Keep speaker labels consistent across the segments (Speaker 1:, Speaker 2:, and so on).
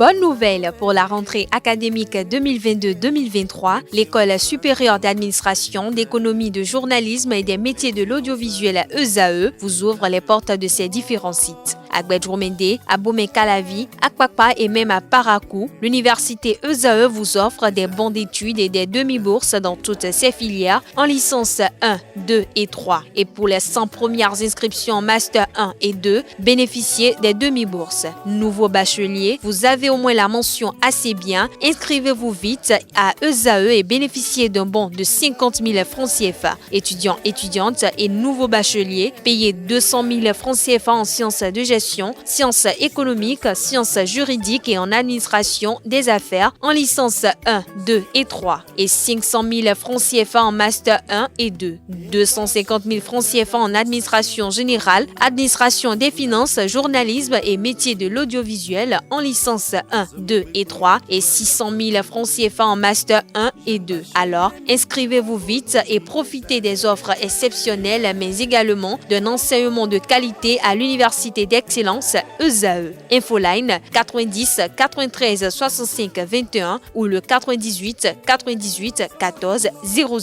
Speaker 1: Bonne nouvelle pour la rentrée académique 2022-2023, l'École supérieure d'administration, d'économie, de journalisme et des métiers de l'audiovisuel ESAE vous ouvre les portes de ses différents sites. À Gbedjomende, à Bomé-Calavi, à Kpakpa et même à Parakou, l'université ESAE vous offre des bons d'études et des demi-bourses dans toutes ses filières en licence 1, 2 et 3. Et pour les 100 premières inscriptions en master 1 et 2, bénéficiez des demi-bourses. Nouveau bachelier, vous avez au moins la mention assez bien. Inscrivez-vous vite à ESAE et bénéficiez d'un bon de 50 000 francs CFA. Étudiants, étudiantes et nouveaux bacheliers, payez 200 000 francs CFA en sciences de gestion, sciences économiques, sciences juridiques et en administration des affaires en licence 1, 2 et 3 et 500 000 francs CFA en master 1 et 2, 250 000 francs CFA en administration générale, administration des finances, journalisme et métiers de l'audiovisuel en licence 1, 2 et 3 et 600 000 francs CFA en master 1 et 2. Alors, inscrivez-vous vite et profitez des offres exceptionnelles mais également d'un enseignement de qualité à l'université d'excellence ESAE. Infoline 90 93 65 21 ou le 98 98 14 00.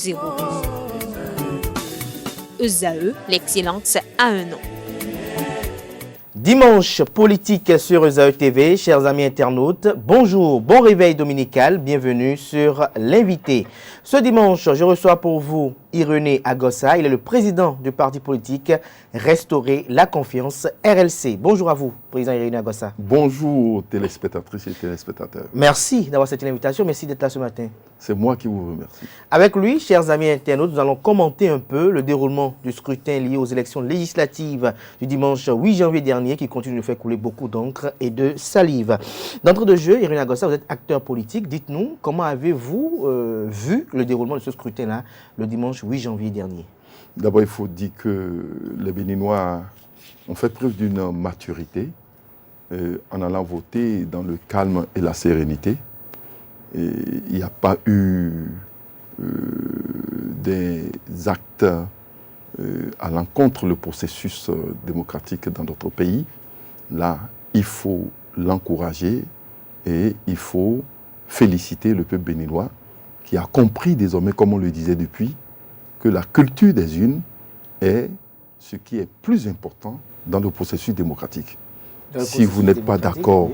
Speaker 1: ESAE, l'excellence à un nom.
Speaker 2: Dimanche politique sur ESAE TV, chers amis internautes, bonjour, bon réveil dominical, bienvenue sur l'invité. Ce dimanche, je reçois pour vous Irénée Agossa, il est le président du parti politique Restaurer la confiance RLC. Bonjour à vous, président Irénée Agossa.
Speaker 3: Bonjour téléspectatrices et téléspectateurs.
Speaker 2: Merci d'avoir accepté l'invitation, merci d'être là ce matin.
Speaker 3: C'est moi qui vous remercie.
Speaker 2: Avec lui, chers amis internautes, nous allons commenter un peu le déroulement du scrutin lié aux élections législatives du dimanche 8 janvier dernier qui continue de faire couler beaucoup d'encre et de salive. D'entrée de jeu, Irénée Agossa, vous êtes acteur politique. Dites-nous, comment avez-vous vu le déroulement de ce scrutin-là le dimanche 8 janvier dernier?
Speaker 3: D'abord, il faut dire que les Béninois ont fait preuve d'une maturité en allant voter dans le calme et la sérénité. Et il n'y a pas eu des actes à l'encontre du processus démocratique dans notre pays. Là, il faut l'encourager et il faut féliciter le peuple béninois qui a compris désormais, comme on le disait depuis, que la culture des urnes est ce qui est plus important dans le processus démocratique. Si vous n'êtes pas d'accord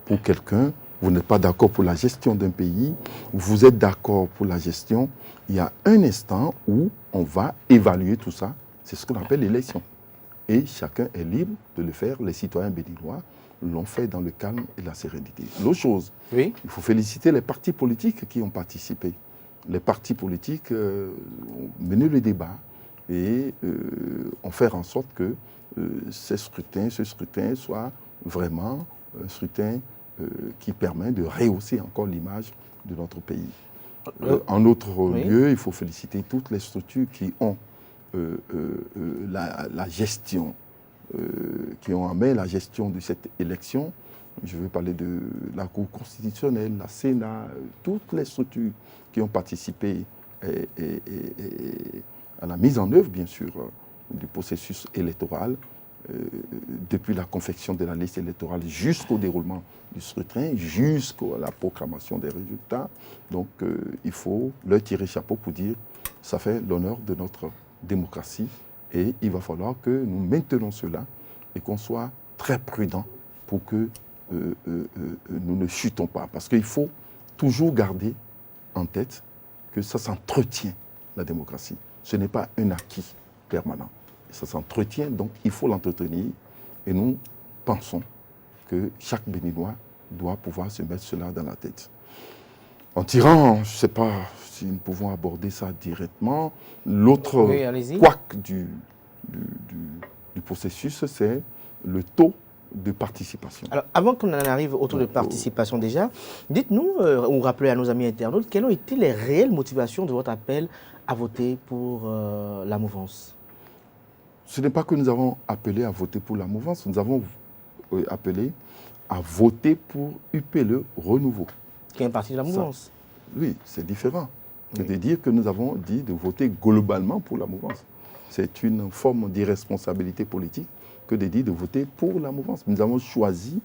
Speaker 3: pour quelqu'un, vous n'êtes pas d'accord pour la gestion d'un pays, vous êtes d'accord pour la gestion, il y a un instant où on va évaluer tout ça. C'est ce qu'on appelle l'élection. Et chacun est libre de le faire. Les citoyens béninois l'ont fait dans le calme et la sérénité. L'autre chose, il faut féliciter les partis politiques qui ont participé. Les partis politiques ont mené le débat et ont fait en sorte que ce scrutin soit vraiment un scrutin qui permet de rehausser encore l'image de notre pays. En autre lieu, il faut féliciter toutes les structures qui ont la gestion, qui ont en main la gestion de cette élection. Je veux parler de la Cour constitutionnelle, la Sénat, toutes les structures qui ont participé à la mise en œuvre, bien sûr, du processus électoral, depuis la confection de la liste électorale jusqu'au déroulement du scrutin, jusqu'à la proclamation des résultats. Donc, il faut leur tirer chapeau pour dire que ça fait l'honneur de notre démocratie et il va falloir que nous maintenons cela et qu'on soit très prudents pour que nous ne chutons pas. Parce qu'il faut toujours garder en tête que ça s'entretient, la démocratie. Ce n'est pas un acquis permanent. Ça s'entretient, donc il faut l'entretenir. Et nous pensons que chaque Béninois doit pouvoir se mettre cela dans la tête. En tirant, je ne sais pas si nous pouvons aborder ça directement, l'autre couac du processus, c'est le taux de participation.
Speaker 2: Alors, avant qu'on en arrive au taux de participation déjà, dites-nous, ou rappelez à nos amis internautes, quelles ont été les réelles motivations de votre appel à voter pour la mouvance?
Speaker 3: Ce n'est pas que nous avons appelé à voter pour la mouvance, nous avons appelé à voter pour UPLE Renouveau.
Speaker 2: Qui est un parti de la mouvance.
Speaker 3: Oui, c'est différent. C'est de dire que nous avons dit de voter globalement pour la mouvance. C'est une forme d'irresponsabilité politique que de dire de voter pour la mouvance. Nous avons choisi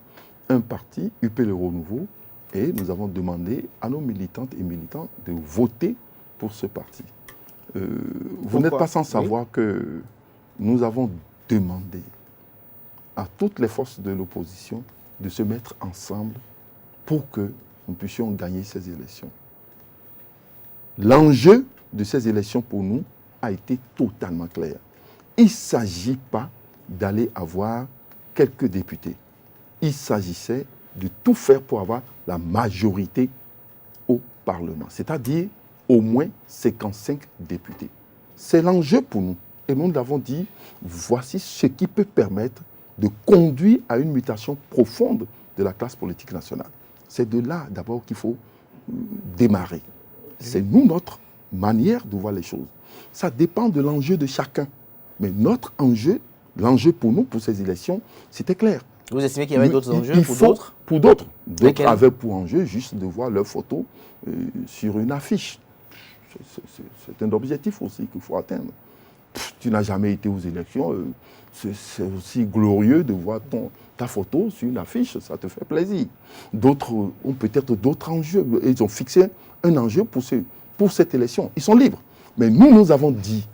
Speaker 3: un parti, UP Le Renouveau, et nous avons demandé à nos militantes et militants de voter pour ce parti. Vous n'êtes pas sans savoir que nous avons demandé à toutes les forces de l'opposition de se mettre ensemble pour que nous puissions gagner ces élections. L'enjeu de ces élections pour nous a été totalement clair. Il ne s'agit pas d'aller avoir quelques députés. Il s'agissait de tout faire pour avoir la majorité au Parlement, c'est-à-dire au moins 55 députés. C'est l'enjeu pour nous. Et nous l'avons dit, voici ce qui peut permettre de conduire à une mutation profonde de la classe politique nationale. C'est de là d'abord qu'il faut démarrer. C'est nous, notre manière de voir les choses. Ça dépend de l'enjeu de chacun. Mais notre enjeu, l'enjeu pour nous, pour ces élections, c'était clair.
Speaker 2: Vous estimez qu'il y avait d'autres enjeux pour d'autres?
Speaker 3: Pour d'autres. D'autres avaient pour enjeu juste de voir leur photo sur une affiche. C'est un objectif aussi qu'il faut atteindre. Tu n'as jamais été aux élections, c'est aussi glorieux de voir ta photo sur une affiche, ça te fait plaisir. D'autres ont peut-être d'autres enjeux. Ils ont fixé un enjeu pour cette élection. Ils sont libres. Mais nous avons dit,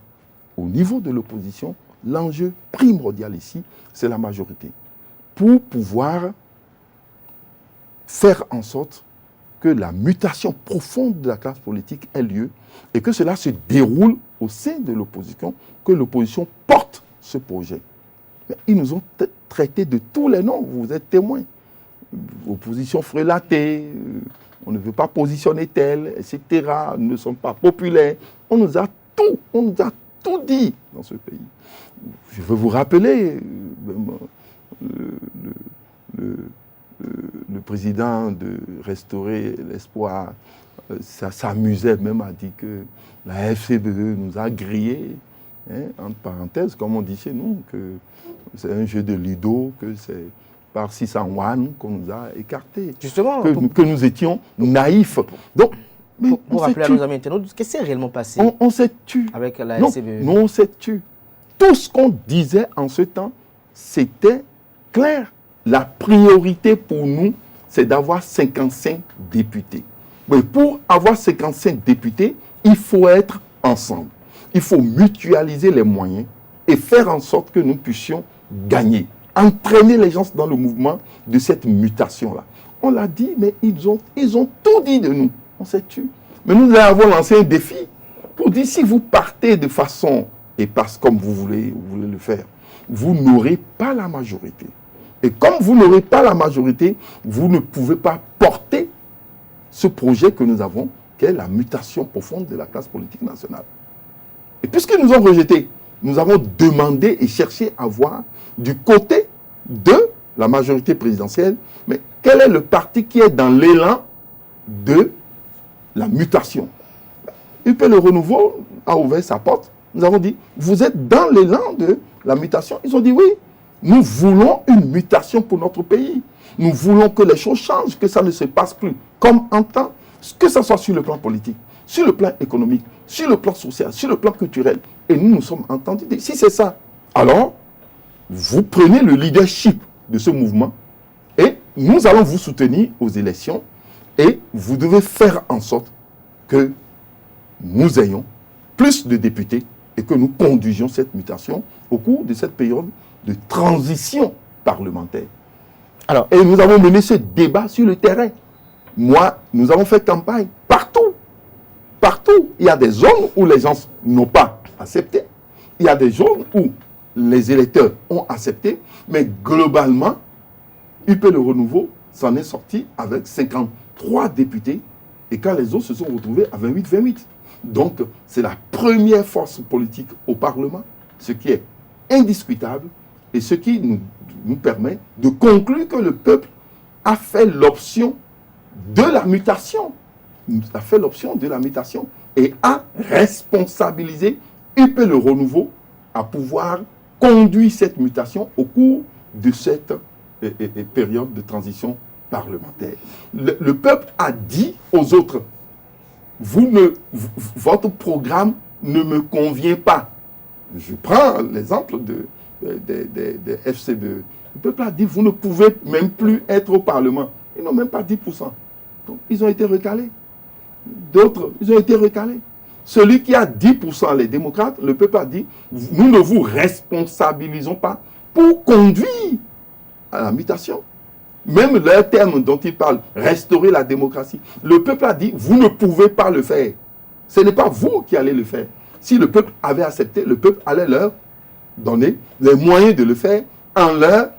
Speaker 3: au niveau de l'opposition, l'enjeu primordial ici, c'est la majorité. Pour pouvoir faire en sorte que la mutation profonde de la classe politique ait lieu et que cela se déroule au sein de l'opposition, que l'opposition porte ce projet. Mais ils nous ont traités de tous les noms, vous êtes témoins. Opposition frelatée, on ne veut pas positionner tel, etc. Nous ne sommes pas populaires. On nous a tout dit dans ce pays. Je veux vous rappeler, le président de Restaurer l'Espoir, ça s'amusait même à dire que la FCBE nous a grillés, entre parenthèses, comme on dit chez nous, que c'est un jeu de Ludo, que c'est par 601 qu'on nous a écartés.
Speaker 2: Justement,
Speaker 3: que nous étions naïfs. Donc,
Speaker 2: pour rappeler à nos amis internautes, qu'est-ce qui s'est réellement passé
Speaker 3: on s'est tu
Speaker 2: avec la FCBE?
Speaker 3: Non, on s'est tu. Tout ce qu'on disait en ce temps, c'était clair. La priorité pour nous, c'est d'avoir 55 députés. Mais pour avoir 55 députés, il faut être ensemble. Il faut mutualiser les moyens et faire en sorte que nous puissions gagner. Entraîner les gens dans le mouvement de cette mutation-là. On l'a dit, mais ils ont tout dit de nous. On s'est tué. Mais nous avons lancé un défi pour dire, si vous partez de façon, et parce comme vous voulez le faire, vous n'aurez pas la majorité. Et comme vous n'aurez pas la majorité, vous ne pouvez pas porter ce projet que nous avons, qui est la mutation profonde de la classe politique nationale. Et puisqu'ils nous ont rejetés, nous avons demandé et cherché à voir du côté de la majorité présidentielle, mais quel est le parti qui est dans l'élan de la mutation? UP Le Renouveau a ouvert sa porte. Nous avons dit, vous êtes dans l'élan de la mutation. Ils ont dit oui. Nous voulons une mutation pour notre pays. Nous voulons que les choses changent, que ça ne se passe plus comme en temps, que ce soit sur le plan politique, sur le plan économique, sur le plan social, sur le plan culturel. Et nous nous sommes entendus dire, si c'est ça, alors vous prenez le leadership de ce mouvement et nous allons vous soutenir aux élections et vous devez faire en sorte que nous ayons plus de députés et que nous conduisions cette mutation au cours de cette période de transition parlementaire. Alors, et nous avons mené ce débat sur le terrain. Nous avons fait campagne partout. Partout. Il y a des zones où les gens n'ont pas accepté. Il y a des zones où les électeurs ont accepté. Mais globalement, UP Le Renouveau s'en est sorti avec 53 députés. Et quand les autres se sont retrouvés à 28. Donc, c'est la première force politique au Parlement, ce qui est indiscutable et ce qui nous permet de conclure que le peuple a fait l'option de la mutation. A fait l'option de la mutation et a responsabilisé UP Le Renouveau à pouvoir conduire cette mutation au cours de cette période de transition parlementaire. Le peuple a dit aux autres, votre programme ne me convient pas. Je prends l'exemple des FCBE. Le peuple a dit, vous ne pouvez même plus être au Parlement. Ils n'ont même pas 10%. Donc, ils ont été recalés. D'autres, ils ont été recalés. Celui qui a 10%, les démocrates, le peuple a dit, nous ne vous responsabilisons pas pour conduire à la mutation. Même leur terme dont ils parlent, restaurer la démocratie, le peuple a dit, vous ne pouvez pas le faire. Ce n'est pas vous qui allez le faire. Si le peuple avait accepté, le peuple allait leur donner les moyens de le faire en leur,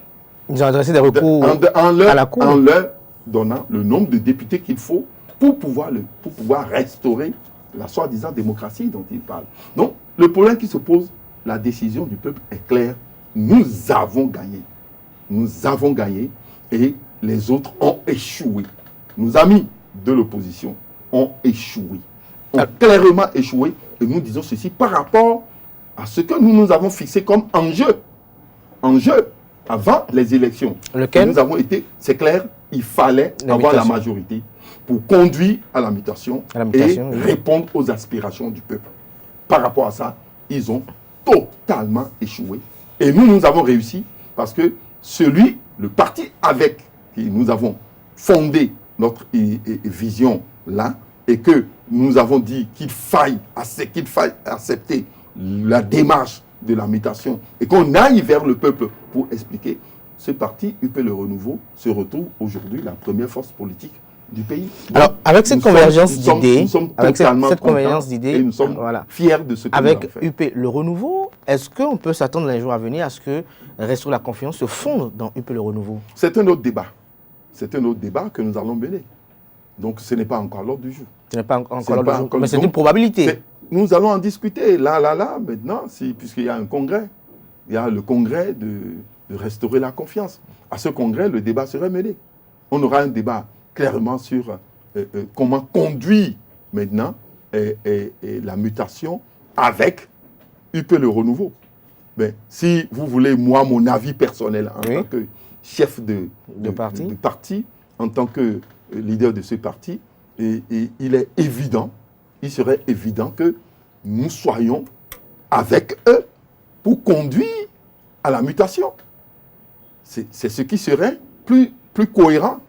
Speaker 2: Ils ont adressé des recours à la Cour.
Speaker 3: en leur donnant le nombre de députés qu'il faut pour pouvoir restaurer la soi-disant démocratie dont ils parlent. Donc, le problème qui se pose, la décision du peuple est claire. Nous avons gagné. Nous avons gagné et les autres ont échoué. Nos amis de l'opposition ont échoué. Ont clairement échoué. Et nous disons ceci par rapport à ce que nous avons fixé comme enjeu. Enjeu avant les élections.
Speaker 2: Lequel?
Speaker 3: Nous avons été, c'est clair, il fallait avoir la majorité pour conduire à la mutation, et répondre aux aspirations du peuple. Par rapport à ça, ils ont totalement échoué. Et nous avons réussi parce que le parti avec qui nous avons fondé notre vision là, et que nous avons dit qu'il faille accepter la démarche de la mutation et qu'on aille vers le peuple pour expliquer, ce parti UP Le Renouveau se retrouve aujourd'hui la première force politique du pays. Donc,
Speaker 2: alors, avec cette convergence d'idées,
Speaker 3: nous sommes et nous sommes fiers de ce que nous avons fait.
Speaker 2: Avec UP Le Renouveau, est-ce qu'on peut s'attendre dans les jours à venir à ce que Restaurer la confiance se fonde dans UP Le Renouveau?
Speaker 3: C'est un autre débat. C'est un autre débat que nous allons mener. Donc, ce n'est pas encore l'ordre du jour.
Speaker 2: Ce n'est pas encore l'ordre du jour, mais c'est une probabilité.
Speaker 3: Nous allons en discuter là, maintenant, puisqu'il y a un congrès. Il y a le congrès de restaurer la confiance. À ce congrès, le débat serait mené. On aura un débat clairement sur comment conduire maintenant la mutation avec UP Le Renouveau. Mais si vous voulez, moi, mon avis personnel en tant que chef de parti, en tant que leader de ce parti, il est évident, il serait évident que nous soyons avec eux pour conduire à la mutation. C'est ce qui serait plus cohérent.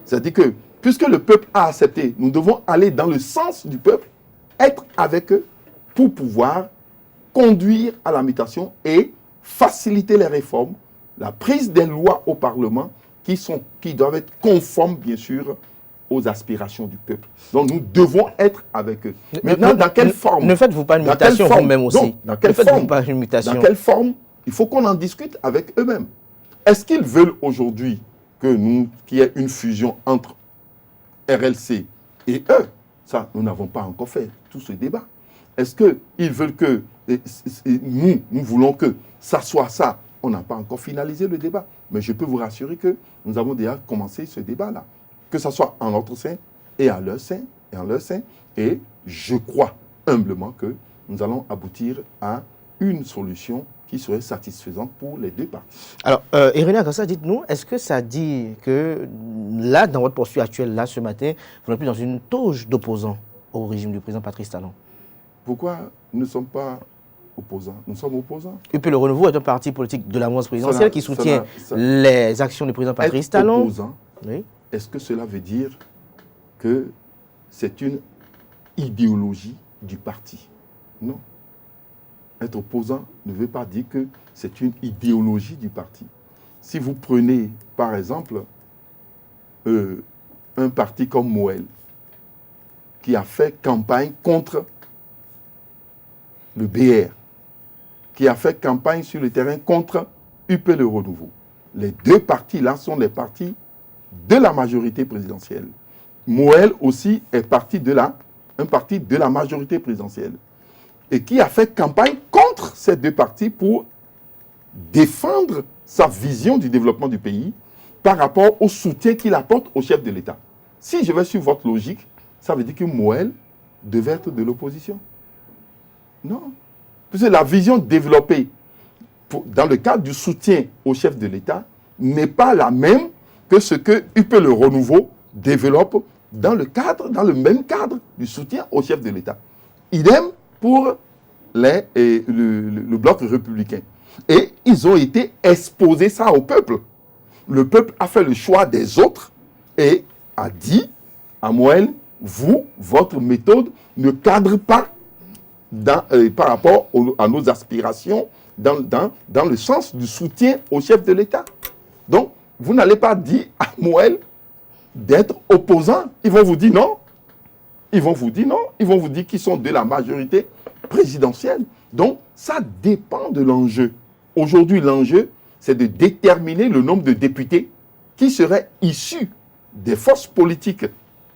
Speaker 3: C'est-à-dire que, puisque le peuple a accepté, nous devons aller dans le sens du peuple, être avec eux pour pouvoir conduire à la mutation et faciliter les réformes, la prise des lois au Parlement qui doivent être conformes, bien sûr, aux aspirations du peuple. Donc nous devons être avec eux. Maintenant, dans quelle forme?
Speaker 2: Ne faites-vous pas une mutation vous-même aussi?
Speaker 3: Dans quelle forme? Il faut qu'on en discute avec eux-mêmes. Est-ce qu'ils veulent aujourd'hui qu'il y ait une fusion entre RLC et eux? Ça, nous n'avons pas encore fait tout ce débat. Est-ce qu'ils veulent que nous voulons que ça soit ça? On n'a pas encore finalisé le débat. Mais je peux vous rassurer que nous avons déjà commencé ce débat-là. Que ce soit en notre sein et en leur sein. Et je crois humblement que nous allons aboutir à une solution qui serait satisfaisante pour les deux parties.
Speaker 2: Alors, Irénée Akansa, dites-nous, est-ce que ça dit que là, dans votre poursuite actuelle, là, ce matin, vous n'êtes plus dans une toge d'opposants au régime du président Patrice Talon?
Speaker 3: Pourquoi nous ne sommes pas opposants? Nous sommes opposants.
Speaker 2: UP Le Renouveau est un parti politique de la mouvance présidentielle qui soutient les actions du président Patrice Talon.
Speaker 3: Opposant, oui. Est-ce que cela veut dire que c'est une idéologie du parti? Non. Être opposant ne veut pas dire que c'est une idéologie du parti. Si vous prenez, par exemple, un parti comme Moël, qui a fait campagne contre le BR, qui a fait campagne sur le terrain contre UP Le Renouveau. Les deux partis-là sont les partis de la majorité présidentielle. Moël aussi est un parti de la majorité présidentielle. Et qui a fait campagne contre ces deux partis pour défendre sa vision du développement du pays par rapport au soutien qu'il apporte au chef de l'État. Si je vais sur votre logique, ça veut dire que Moël devait être de l'opposition. Non. Parce que la vision développée dans le cadre du soutien au chef de l'État n'est pas la même que ce que UP Le Renouveau développe dans le même cadre du soutien au chef de l'État. Idem pour le bloc républicain. Et ils ont été exposés ça au peuple. Le peuple a fait le choix des autres et a dit à Moël, vous, votre méthode ne cadre pas par rapport à nos aspirations dans le sens du soutien au chef de l'État. Donc, vous n'allez pas dire à Moël d'être opposant. Ils vont vous dire non. Ils vont vous dire non. Ils vont vous dire qu'ils sont de la majorité présidentielle. Donc, ça dépend de l'enjeu. Aujourd'hui, l'enjeu, c'est de déterminer le nombre de députés qui seraient issus des forces politiques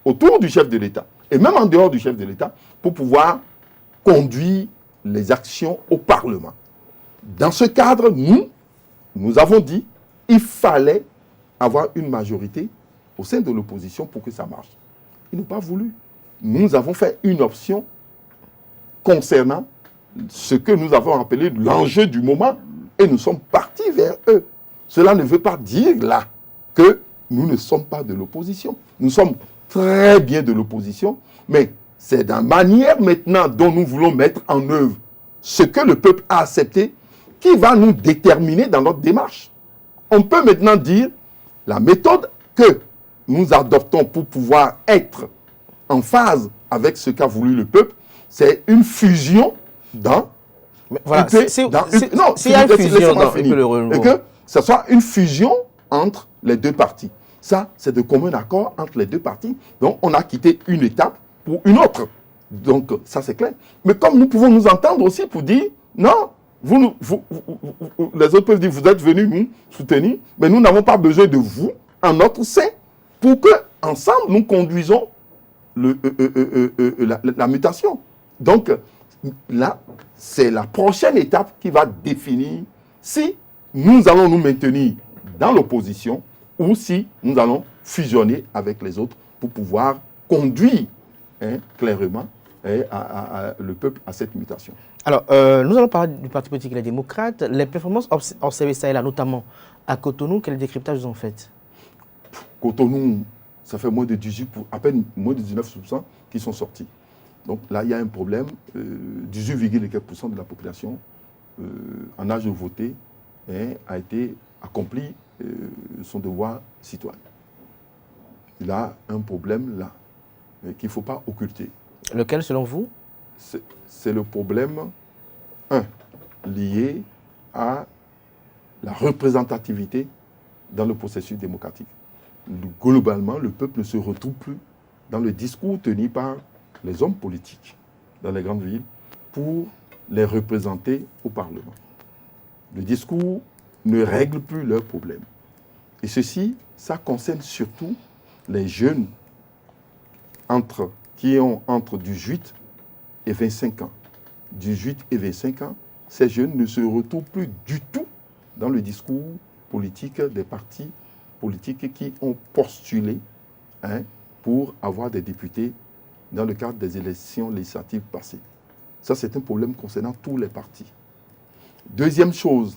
Speaker 3: autour du chef de l'État, et même en dehors du chef de l'État, pour pouvoir conduire les actions au Parlement. Dans ce cadre, nous avons dit qu'il fallait avoir une majorité au sein de l'opposition pour que ça marche. Ils n'ont pas voulu. Nous avons fait une option concernant ce que nous avons appelé l'enjeu du moment, et nous sommes partis vers eux. Cela ne veut pas dire là que nous ne sommes pas de l'opposition. Nous sommes très bien de l'opposition, mais c'est la manière maintenant dont nous voulons mettre en œuvre ce que le peuple a accepté qui va nous déterminer dans notre démarche. On peut maintenant dire la méthode que nous adoptons pour pouvoir être en phase avec ce qu'a voulu le peuple, c'est une fusion dans...
Speaker 2: Mais voilà, s'il y a une fusion dans
Speaker 3: et que ce soit une fusion entre les deux parties. Ça, c'est de commun accord entre les deux parties. Donc, on a quitté une étape pour une autre. Donc, ça, c'est clair. Mais comme nous pouvons nous entendre aussi pour dire, non, les autres peuvent dire, vous êtes venus nous soutenir, mais nous n'avons pas besoin de vous en notre sein pour que, ensemble, nous conduisons la mutation. Donc, là, c'est la prochaine étape qui va définir si nous allons nous maintenir dans l'opposition ou si nous allons fusionner avec les autres pour pouvoir conduire clairement le peuple à cette mutation.
Speaker 2: Alors, nous allons parler du parti politique Les Démocrates. Les performances observées ça et là, notamment à Cotonou, quel décryptage vous en faites?
Speaker 3: Cotonou, ça fait à peine moins de 19% qui sont sortis. Donc là, il y a un problème. 18,4% de la population en âge de voter a accompli son devoir citoyen. Il y a un problème là qu'il ne faut pas occulter.
Speaker 2: Lequel, selon vous?
Speaker 3: C'est le problème, lié à la représentativité dans le processus démocratique. Globalement, le peuple ne se retrouve plus dans le discours tenu par les hommes politiques dans les grandes villes pour les représenter au Parlement. Le discours ne règle plus leurs problèmes. Et ceci, ça concerne surtout les jeunes qui ont entre 18 et 25 ans. 18 et 25 ans, ces jeunes ne se retrouvent plus du tout dans le discours politique des partis politiques qui ont postulé pour avoir des députés dans le cadre des élections législatives passées. Ça, c'est un problème concernant tous les partis. Deuxième chose,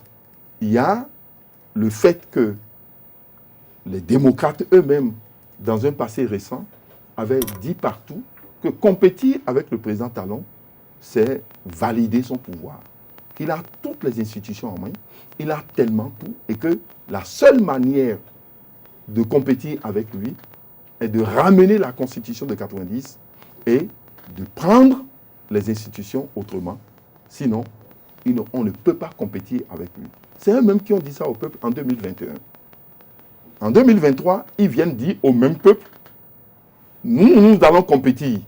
Speaker 3: il y a le fait que les démocrates eux-mêmes, dans un passé récent, avaient dit partout que compétir avec le président Talon, c'est valider son pouvoir. Qu'il a toutes les institutions en main, il a tellement tout, et que la seule manière de compétir avec lui est de ramener la Constitution de 90 et de prendre les institutions autrement. Sinon, on ne peut pas compétir avec lui. C'est eux-mêmes qui ont dit ça au peuple en 2021. En 2023, ils viennent dire au même peuple, nous allons compétir.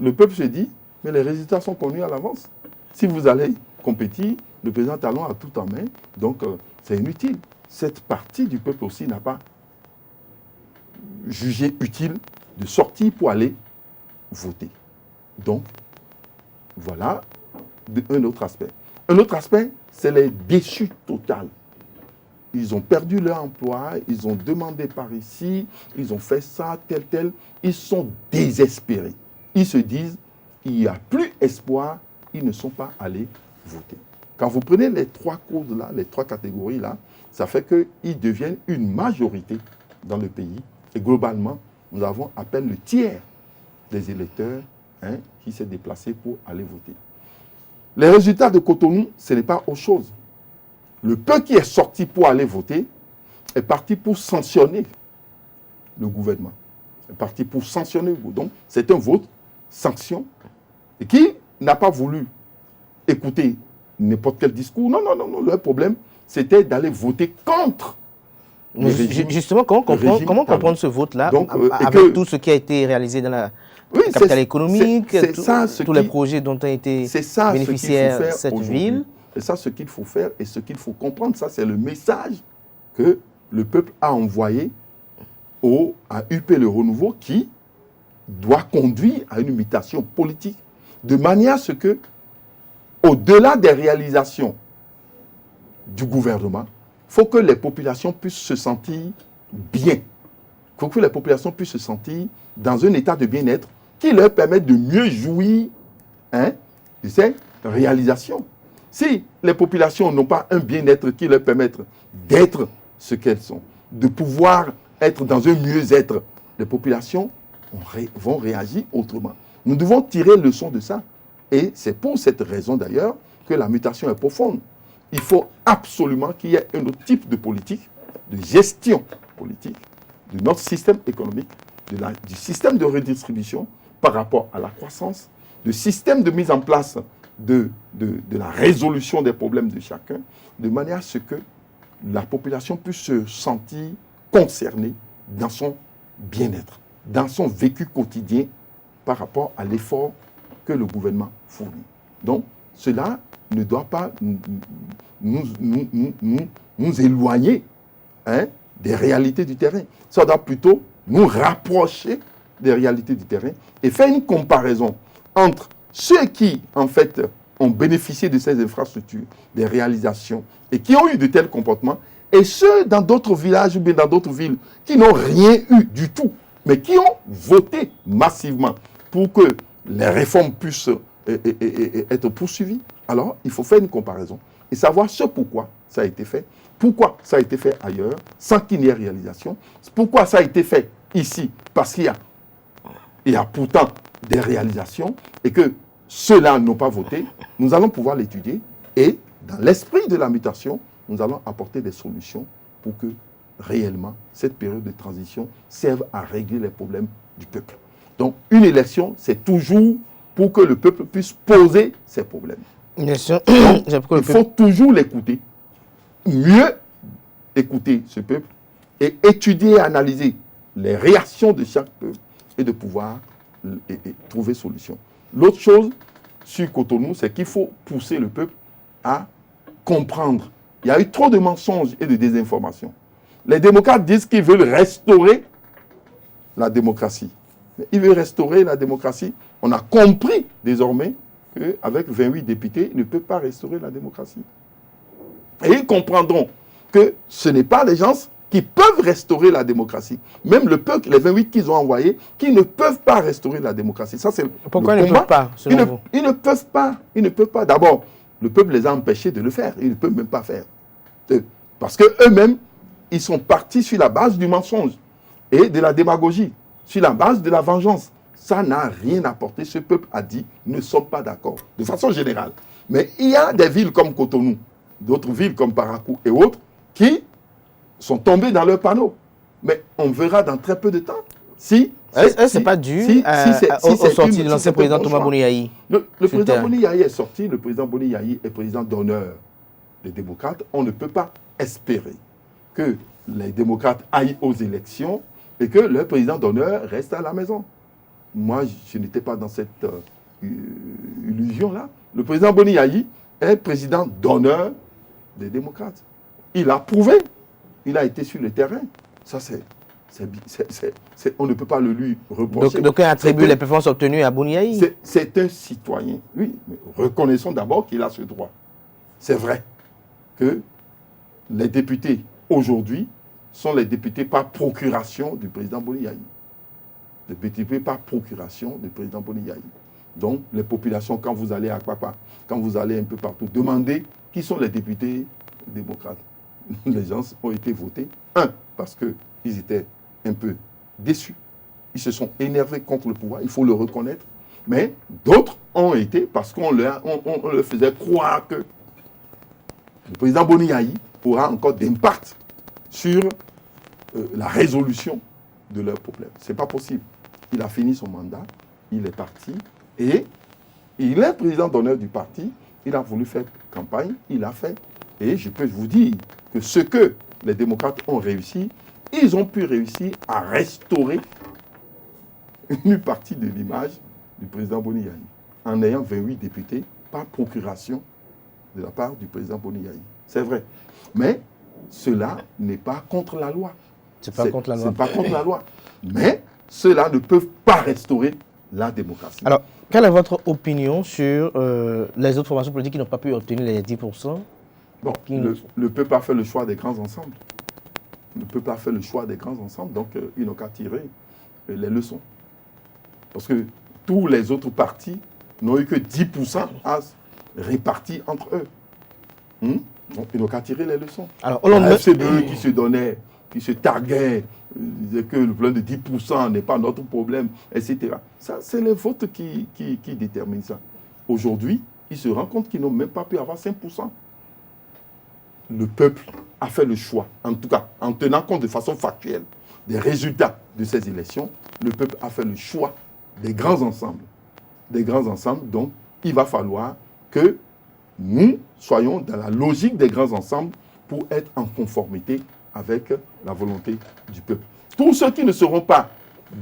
Speaker 3: Le peuple se dit, mais les résultats sont connus à l'avance. Si vous allez compétir, le président Talon a tout en main, donc c'est inutile. Cette partie du peuple aussi n'a pas jugé utile de sortir pour aller voter. Donc, voilà un autre aspect. Un autre aspect, c'est les déchus totaux. Ils ont perdu leur emploi, ils ont demandé par ici, ils ont fait ça, tel. Ils sont désespérés. Ils se disent, il n'y a plus espoir, ils ne sont pas allés voter. Quand vous prenez les trois causes-là, les trois catégories-là, ça fait qu'ils deviennent une majorité dans le pays. Et globalement, nous avons à peine le tiers des électeurs qui s'est déplacé pour aller voter. Les résultats de Cotonou, ce n'est pas autre chose. Le peu qui est sorti pour aller voter est parti pour sanctionner le gouvernement. Est parti pour sanctionner le gouvernement. Donc, c'est un vote sanction et qui n'a pas voulu écouter n'importe quel discours. Non. Le problème, c'était d'aller voter contre.
Speaker 2: Justement, comment comprendre ce vote-là avec tout ce qui a été réalisé dans la capitale économique, tous les projets dont a été bénéficiaire cette ville?
Speaker 3: C'est ça ce qu'il faut faire et ce qu'il faut comprendre. Ça, c'est le message que le peuple a envoyé à UP Le Renouveau qui doit conduire à une mutation politique de manière à ce que, au-delà des réalisations du gouvernement, il faut que les populations puissent se sentir bien. Il faut que les populations puissent se sentir dans un état de bien-être qui leur permette de mieux jouir de ces réalisations. Si les populations n'ont pas un bien-être qui leur permette d'être ce qu'elles sont, de pouvoir être dans un mieux-être, les populations vont réagir autrement. Nous devons tirer leçon de ça. Et c'est pour cette raison d'ailleurs que la mutation est profonde. Il faut absolument qu'il y ait un autre type de politique, de gestion politique, de notre système économique, du système de redistribution par rapport à la croissance, du système de mise en place de la résolution des problèmes de chacun, de manière à ce que la population puisse se sentir concernée dans son bien-être, dans son vécu quotidien par rapport à l'effort que le gouvernement fournit. Donc, cela ne doit pas nous éloigner des réalités du terrain. Ça doit plutôt nous rapprocher des réalités du terrain et faire une comparaison entre ceux qui, en fait, ont bénéficié de ces infrastructures, des réalisations, et qui ont eu de tels comportements, et ceux dans d'autres villages ou bien dans d'autres villes qui n'ont rien eu du tout, mais qui ont voté massivement pour que les réformes puissent être poursuivies. Alors, il faut faire une comparaison et savoir ce pourquoi ça a été fait, pourquoi ça a été fait ailleurs, sans qu'il n'y ait réalisation, pourquoi ça a été fait ici, parce qu'il y a pourtant des réalisations et que ceux-là n'ont pas voté. Nous allons pouvoir l'étudier et, dans l'esprit de la mutation, nous allons apporter des solutions pour que, réellement, cette période de transition serve à régler les problèmes du peuple. Donc, une élection, c'est toujours pour que le peuple puisse poser ses problèmes.
Speaker 2: Bien sûr.
Speaker 3: Donc, il faut toujours l'écouter, mieux écouter ce peuple et étudier et analyser les réactions de chaque peuple et de pouvoir trouver solution. L'autre chose sur Cotonou, c'est qu'il faut pousser le peuple à comprendre. Il y a eu trop de mensonges et de désinformation. Les démocrates disent qu'ils veulent restaurer la démocratie. Ils veulent restaurer la démocratie. On a compris désormais qu'avec 28 députés, ils ne peuvent pas restaurer la démocratie. Et ils comprendront que ce n'est pas les gens qui peuvent restaurer la démocratie. Même le peuple, les 28 qu'ils ont envoyés, qui ne peuvent pas restaurer la démocratie. Ça, c'est
Speaker 2: pourquoi ils ne peuvent pas, selon vous?
Speaker 3: Ils ne peuvent pas. Ils ne peuvent pas. D'abord, le peuple les a empêchés de le faire. Ils ne peuvent même pas faire. Parce qu'eux-mêmes, ils sont partis sur la base du mensonge et de la démagogie, sur la base de la vengeance. Ça n'a rien apporté. Ce peuple a dit, nous ne sommes pas d'accord, de façon générale. Mais il y a des villes comme Cotonou, d'autres villes comme Parakou et autres, qui sont tombés dans leur panneau. Mais on verra dans très peu de temps si...
Speaker 2: C'est pas dû aux sorties de l'ancien président Thomas Boni Yayi.
Speaker 3: Le président Boni Yayi est sorti, le président Boni Yayi est président d'honneur des démocrates. On ne peut pas espérer que les démocrates aillent aux élections et que le président d'honneur reste à la maison. Moi, je n'étais pas dans cette illusion-là. Le président Boni Yayi est président d'honneur des démocrates. Il a prouvé. Il a été sur le terrain. Ça, on ne peut pas le lui reprocher.
Speaker 2: Donc, on attribue les performances obtenues à Boni Yayi.
Speaker 3: C'est un citoyen. Oui, mais reconnaissons d'abord qu'il a ce droit. C'est vrai que les députés, aujourd'hui, sont les députés par procuration du président Boni Yayi. Les députés par procuration du président Boni Yayi. Donc, les populations, quand vous allez à Kwakwa, quand vous allez un peu partout, demandez qui sont les députés démocrates. Les gens ont été votés. Parce qu'ils étaient un peu déçus. Ils se sont énervés contre le pouvoir, il faut le reconnaître. Mais d'autres ont été parce qu'on leur faisait croire que le président Boni Yayi aura encore d'impact sur la résolution de leurs problèmes. Ce n'est pas possible. Il a fini son mandat, il est parti et il est président d'honneur du parti. Il a voulu faire campagne, il l'a fait. Et je peux vous dire que ce que les démocrates ont réussi, ils ont pu réussir à restaurer une partie de l'image du président Boni Yayi en ayant 28 députés par procuration de la part du président Boni Yayi. C'est vrai. Mais cela n'est pas contre la loi.
Speaker 2: C'est pas contre la loi.
Speaker 3: C'est pas contre la loi. Mais cela ne peut pas restaurer la démocratie.
Speaker 2: Alors, quelle est votre opinion sur les autres formations politiques qui n'ont pas pu obtenir les 10%?
Speaker 3: Bon, le peuple a fait le choix des grands ensembles. Le peuple a fait le choix des grands ensembles, donc ils n'ont qu'à tirer les leçons. Parce que tous les autres partis n'ont eu que 10% à répartir entre eux. Donc ils n'ont qu'à tirer les leçons.
Speaker 2: Alors,
Speaker 3: la FCBE qui se donnait, qui se targuait, disait que le problème de 10% n'est pas notre problème, etc. Ça, c'est les votes qui déterminent ça. Aujourd'hui, ils se rendent compte qu'ils n'ont même pas pu avoir 5%. Le peuple a fait le choix, en tout cas, en tenant compte de façon factuelle des résultats de ces élections, le peuple a fait le choix des grands ensembles. Des grands ensembles, donc il va falloir que nous soyons dans la logique des grands ensembles pour être en conformité avec la volonté du peuple. Tous ceux qui ne seront pas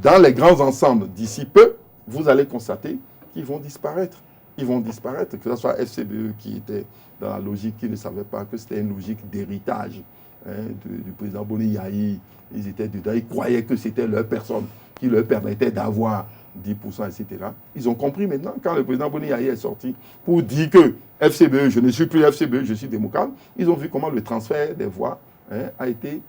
Speaker 3: dans les grands ensembles d'ici peu, vous allez constater qu'ils vont disparaître. Ils vont disparaître, que ce soit FCBE qui était dans la logique, qui ne savait pas que c'était une logique d'héritage du président Boni Yayi. Ils étaient dedans, ils croyaient que c'était leur personne qui leur permettait d'avoir 10%, etc. Ils ont compris maintenant, quand le président Boni Yayi est sorti pour dire que FCBE, je ne suis plus FCBE, je suis démocrate, ils ont vu comment le transfert des voix a été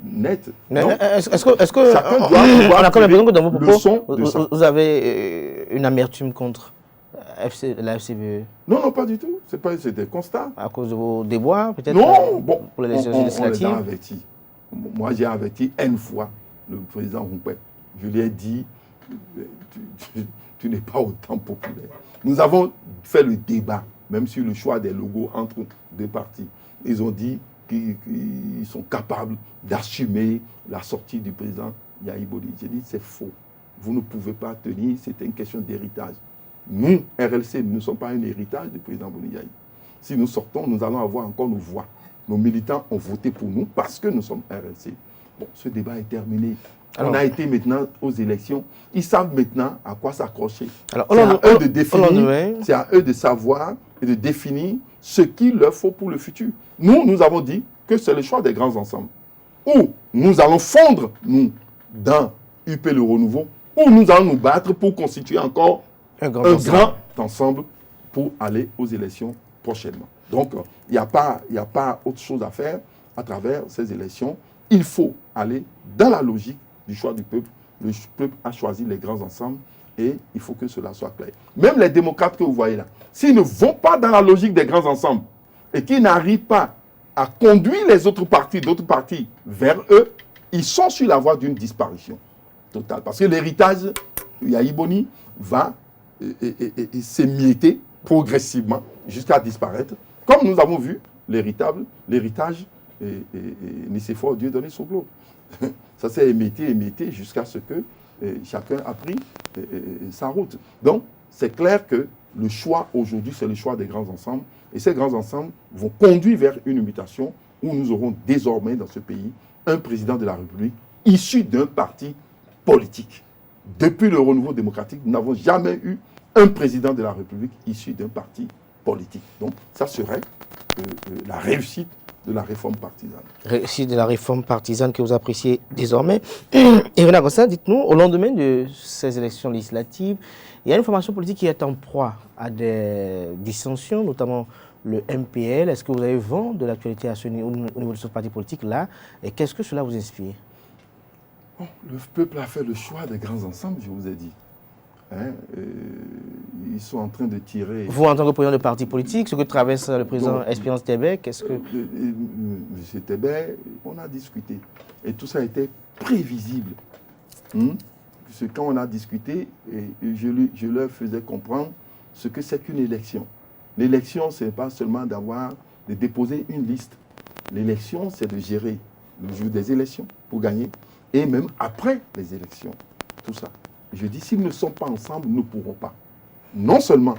Speaker 3: net.
Speaker 2: Est-ce que on a quand même l'impression que dans vos propos, vous avez une amertume contre la FCBE?
Speaker 3: Non, pas du tout. C'est des constats.
Speaker 2: À cause de vos déboires, peut-être?
Speaker 3: Non, bon,
Speaker 2: pour les élections législatives.
Speaker 3: On les a avertis. Moi, j'ai averti une fois le président Roumpé. Je lui ai dit, tu n'es pas autant populaire. Nous avons fait le débat, même sur le choix des logos entre deux partis. Ils ont dit qu'ils sont capables d'assumer la sortie du président Yayi Boni. J'ai dit, c'est faux. Vous ne pouvez pas tenir, c'était une question d'héritage. Nous, RLC, nous ne sommes pas un héritage du président Boni Yayi. Si nous sortons, nous allons avoir encore nos voix. Nos militants ont voté pour nous parce que nous sommes RLC. Bon, ce débat est terminé. Alors, on a été maintenant aux élections. Ils savent maintenant à quoi s'accrocher. C'est à eux de définir, c'est à eux de savoir et de définir ce qu'il leur faut pour le futur. Nous avons dit que c'est le choix des grands ensembles. Ou nous allons fondre, nous, dans UP Le Renouveau, ou nous allons nous battre pour constituer encore un grand ensemble pour aller aux élections prochainement. Donc, il n'y a pas autre chose à faire à travers ces élections. Il faut aller dans la logique du choix du peuple. Le peuple a choisi les grands ensembles et il faut que cela soit clair. Même les démocrates que vous voyez là, s'ils ne vont pas dans la logique des grands ensembles et qu'ils n'arrivent pas à conduire les autres partis, d'autres partis vers eux, ils sont sur la voie d'une disparition totale. Parce que l'héritage Yayi Boni va s'émietter progressivement jusqu'à disparaître. Comme nous avons vu l'héritage Nicéphore Dieu donné son globe. Ça s'est émietté jusqu'à ce que chacun a pris sa route. Donc, c'est clair que le choix aujourd'hui, c'est le choix des grands ensembles. Et ces grands ensembles vont conduire vers une mutation où nous aurons désormais dans ce pays un président de la République issu d'un parti politique. Depuis le renouveau démocratique, nous n'avons jamais eu un président de la République issu d'un parti politique. Donc, ça serait la réussite de la réforme partisane.
Speaker 2: Réussite de la réforme partisane que vous appréciez désormais. Et René Agostin, dites-nous, au lendemain de ces élections législatives, il y a une formation politique qui est en proie à des dissensions, notamment le MPL. Est-ce que vous avez vent de l'actualité au niveau de ce parti politique-là? Et qu'est-ce que cela vous inspire?
Speaker 3: Bon, le peuple a fait le choix des grands ensembles, je vous ai dit. Ils sont en train de tirer...
Speaker 2: Vous, en tant que président de parti politique, ce que traverse le président Espérance Tebet, qu'est-ce que...
Speaker 3: M. Tebet, on a discuté. Et tout ça était prévisible. Parce que quand on a discuté, je leur faisais comprendre ce que c'est qu'une élection. L'élection, ce n'est pas seulement de déposer une liste. L'élection, c'est de gérer le jour des élections pour gagner, et même après les élections, tout ça. Je dis, s'ils ne sont pas ensemble, nous ne pourrons pas. Non seulement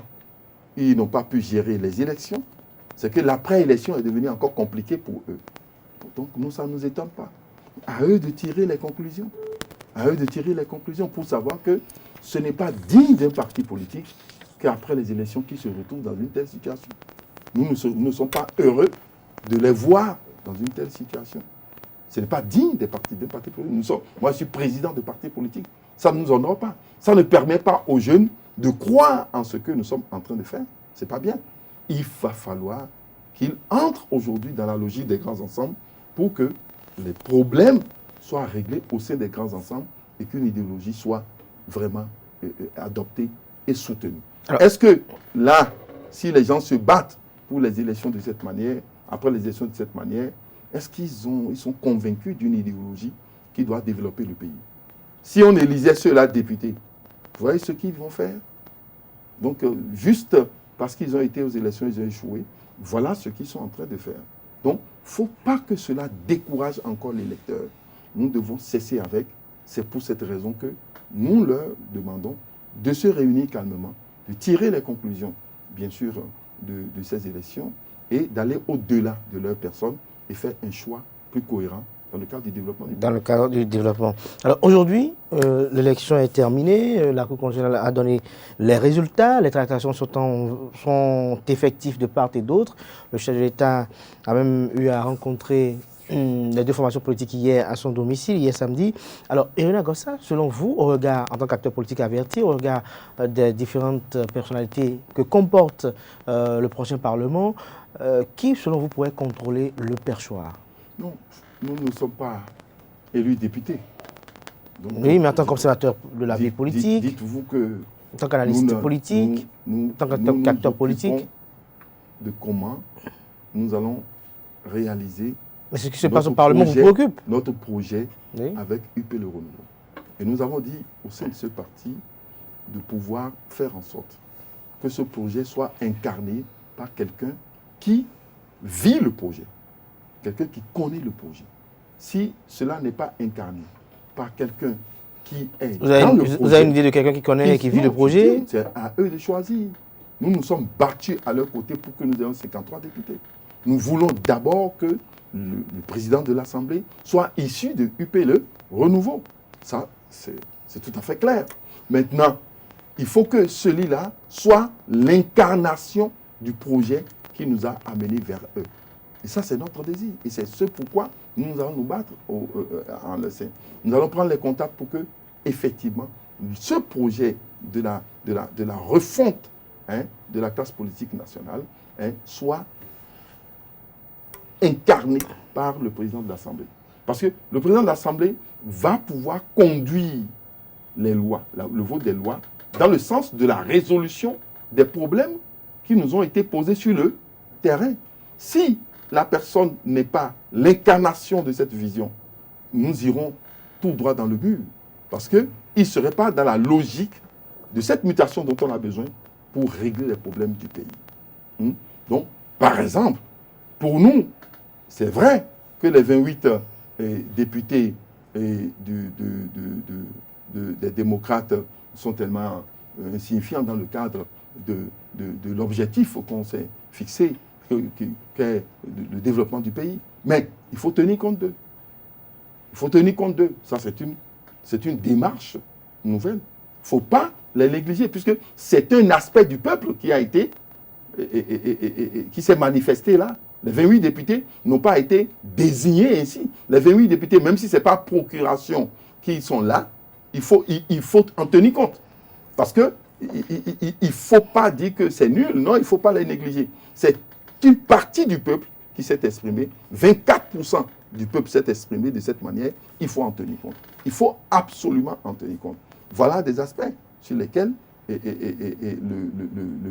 Speaker 3: ils n'ont pas pu gérer les élections, c'est que l'après-élection est devenu encore compliqué pour eux. Donc nous, ça ne nous étonne pas. À eux de tirer les conclusions. À eux de tirer les conclusions pour savoir que ce n'est pas digne d'un parti politique qu'après les élections qui se retrouvent dans une telle situation. Nous ne sommes pas heureux de les voir dans une telle situation. Ce n'est pas digne des partis politiques. Moi, je suis président de parti politique. Ça ne nous honore pas. Ça ne permet pas aux jeunes de croire en ce que nous sommes en train de faire. Ce n'est pas bien. Il va falloir qu'ils entrent aujourd'hui dans la logique des grands ensembles pour que les problèmes soient réglés au sein des grands ensembles et qu'une idéologie soit vraiment adoptée et soutenue. Est-ce que là, si les gens se battent pour les élections de cette manière, après les élections de cette manière, est-ce qu'ils sont convaincus d'une idéologie qui doit développer le pays? Si on élisait ceux-là députés, vous voyez ce qu'ils vont faire? Donc, juste parce qu'ils ont été aux élections, ils ont échoué, voilà ce qu'ils sont en train de faire. Donc, il ne faut pas que cela décourage encore les électeurs. Nous devons cesser avec. C'est pour cette raison que nous leur demandons de se réunir calmement, de tirer les conclusions, bien sûr, de ces élections et d'aller au-delà de leur personne et faire un choix plus cohérent dans le cadre du développement.
Speaker 2: Dans le cadre du développement. Alors aujourd'hui, l'élection est terminée, la Cour constitutionnelle a donné les résultats, les tractations sont effectives de part et d'autre. Le chef de l'État a même eu à rencontrer les deux formations politiques hier à son domicile, hier samedi. Alors, Irina Gossa, selon vous, au regard, en tant qu'acteur politique averti, au regard des différentes personnalités que comporte le prochain Parlement, qui, selon vous, pourrait contrôler le perchoir?
Speaker 3: Non, nous ne sommes pas élus députés. Donc,
Speaker 2: oui, mais en tant qu'observateur de la vie politique,
Speaker 3: dites-vous que
Speaker 2: en tant qu'analyste politique, en tant qu'acteur politique,
Speaker 3: de comment nous allons réaliser.
Speaker 2: Mais ce qui se passe au Parlement vous préoccupe?
Speaker 3: Notre projet avec UP Le Renouveau. Et nous avons dit au sein de ce parti de pouvoir faire en sorte que ce projet soit incarné par quelqu'un qui vit le projet, quelqu'un qui connaît le projet. Si cela n'est pas incarné par quelqu'un qui est
Speaker 2: vous avez une idée de quelqu'un qui connaît et qui vit le projet?
Speaker 3: C'est à eux de choisir. Nous nous sommes battus à leur côté pour que nous ayons 53 députés. Nous voulons d'abord que le président de l'Assemblée soit issu de UP Le Renouveau. Ça, c'est tout à fait clair. Maintenant, il faut que celui-là soit l'incarnation du projet qui nous a amenés vers eux. Et ça, c'est notre désir. Et c'est ce pourquoi nous allons nous battre en le sein. Nous allons prendre les contacts pour que, effectivement, ce projet de la refonte de la classe politique nationale soit incarné par le président de l'Assemblée. Parce que le président de l'Assemblée va pouvoir conduire les lois, le vote des lois, dans le sens de la résolution des problèmes qui nous ont été posés sur le terrain. Si la personne n'est pas l'incarnation de cette vision, nous irons tout droit dans le mur. Parce qu'il ne serait pas dans la logique de cette mutation dont on a besoin pour régler les problèmes du pays. Donc, par exemple, pour nous, c'est vrai que les 28 députés des démocrates sont tellement insignifiants dans le cadre de l'objectif qu'on s'est fixé, qu'est le développement du pays. Mais il faut tenir compte d'eux. Il faut tenir compte d'eux. Ça, c'est une démarche nouvelle. Il ne faut pas les négliger, puisque c'est un aspect du peuple qui a été, qui s'est manifesté là. Les 28 députés n'ont pas été désignés ainsi. Les 28 députés, même si ce n'est pas procuration qui sont là, il faut en tenir compte. Parce qu'il ne faut pas dire que c'est nul, non, il ne faut pas les négliger. C'est une partie du peuple qui s'est exprimée. 24% du peuple s'est exprimé de cette manière. Il faut en tenir compte. Il faut absolument en tenir compte. Voilà des aspects sur lesquels le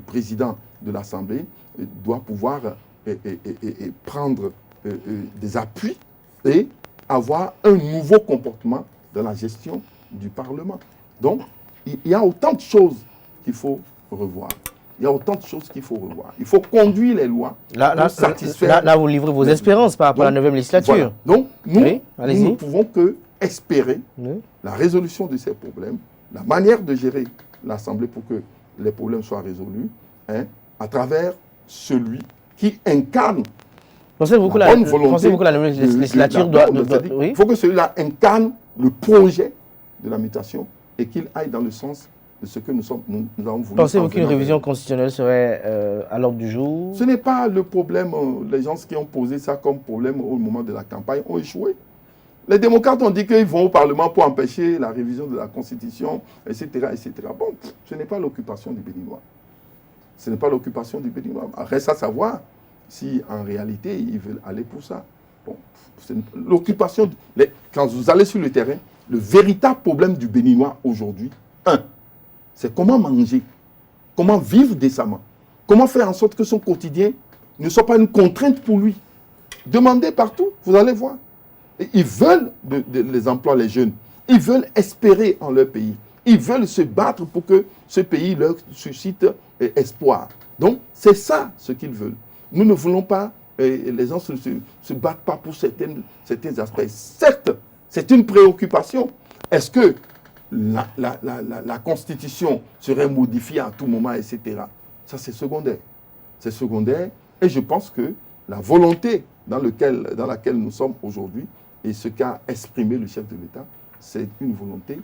Speaker 3: président de l'Assemblée doit pouvoir prendre des appuis et avoir un nouveau comportement dans la gestion du Parlement. Donc, il y a autant de choses qu'il faut revoir. Il y a autant de choses qu'il faut revoir. Il faut conduire les lois pour satisfaire.
Speaker 2: Là, vous livrez vos espérances par rapport à la 9e législature.
Speaker 3: Voilà. Donc, nous ne pouvons que espérer la résolution de ces problèmes, la manière de gérer l'Assemblée pour que les problèmes soient résolus, à travers celui qui incarne
Speaker 2: Pensez-vous que la 9e législature doit...
Speaker 3: Il faut que celui-là incarne le projet de la mutation et qu'il aille dans le sens de ce que nous avons voulu.
Speaker 2: Pensez-vous qu'une révision constitutionnelle serait à l'ordre du jour?
Speaker 3: Ce n'est pas le problème. Les gens qui ont posé ça comme problème au moment de la campagne ont échoué. Les démocrates ont dit qu'ils vont au Parlement pour empêcher la révision de la Constitution, etc. etc. Bon, ce n'est pas l'occupation du Béninois. Ce n'est pas l'occupation du Béninois. Reste à savoir si en réalité ils veulent aller pour ça. Bon, l'occupation, quand vous allez sur le terrain, le véritable problème du Béninois aujourd'hui, c'est comment manger, comment vivre décemment, comment faire en sorte que son quotidien ne soit pas une contrainte pour lui. Demandez partout, vous allez voir. Et ils veulent les emplois, les jeunes. Ils veulent espérer en leur pays. Ils veulent se battre pour que ce pays leur suscite espoir. Donc, c'est ça ce qu'ils veulent. Nous ne voulons pas, les gens ne se battent pas pour certains aspects. Certes, c'est une préoccupation. Est-ce que la Constitution serait modifiée à tout moment, etc. Ça, c'est secondaire. C'est secondaire. Et je pense que la volonté dans laquelle nous sommes aujourd'hui et ce qu'a exprimé le chef de l'État, c'est une volonté